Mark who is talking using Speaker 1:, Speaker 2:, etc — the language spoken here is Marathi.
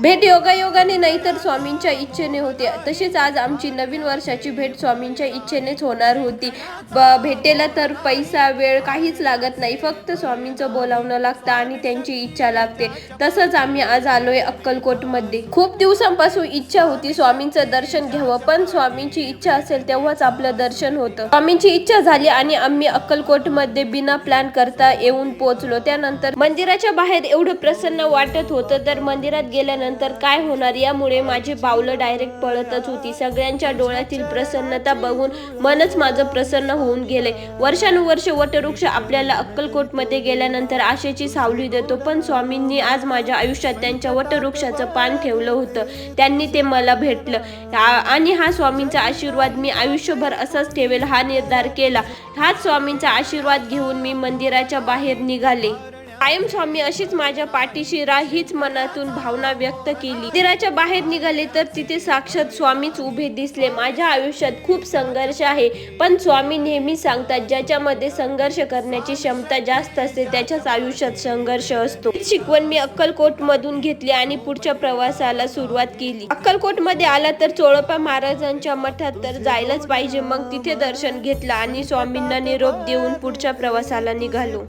Speaker 1: भेट योगायोगाने नाही तर स्वामींच्या इच्छेने होते. तसेच आज आमची नवीन वर्षाची भेट स्वामींच्या इच्छेनेच होणार होती. भेटेला तर पैसा वेळ काहीच लागत नाही, फक्त स्वामींचं बोलावणं लागतं आणि त्यांची इच्छा लागते. तसंच आम्ही आज आलोय अक्कलकोटमध्ये. खूप दिवसांपासून इच्छा होती स्वामींचं दर्शन घ्यावं, पण स्वामींची इच्छा असेल तेव्हाच आपलं दर्शन होतं. स्वामींची इच्छा झाली आणि आम्ही अक्कलकोटमध्ये बिना प्लॅन करता येऊन पोहोचलो. त्यानंतर मंदिराच्या बाहेर एवढं प्रसन्न वाटत होतं, तर मंदिरात गेल्यानंतर काय होणार यामुळे माझी पावलं डायरेक्ट पळतच होती. सगळ्यांच्या डोळ्यातील प्रसन्नता बघून मनच माझं प्रसन्न होऊन गेले. वर्षानुवर्ष वटवृक्ष आपल्याला अक्कलकोटमध्ये गेल्यानंतर आशेची सावली देतो, पण स्वामींनी आज माझ्या आयुष्यात त्यांच्या वटवृक्षाचं पान ठेवलं होतं. त्यांनी ते मला भेटलं आणि हा स्वामींचा आशीर्वाद मी आयुष्यभर असाच ठेवेल हा निर्धार केला. हाच स्वामींचा आशीर्वाद घेऊन मी मंदिराच्या बाहेर निघाले. कायम स्वामी अशीच माझ्या पाठीशी राहा हीच मनातून भावना व्यक्त केली. मंदिराच्या बाहेर निघाले तर तिथे साक्षात स्वामीच उभे दिसले. माझ्या आयुष्यात खूप संघर्ष आहे, पण स्वामी नेहमी सांगतात ज्याच्यामध्ये संघर्ष करण्याची क्षमता जास्त असते त्याच्याच आयुष्यात संघर्ष असतो. शिकवण मी अक्कलकोट मधून घेतली आणि पुढच्या प्रवासाला सुरुवात केली. अक्कलकोटमध्ये आला तर चोळप्पा महाराजांच्या मठात तर जायलाच पाहिजे. मग तिथे दर्शन घेतलं आणि स्वामींना निरोप देऊन पुढच्या प्रवासाला निघालो.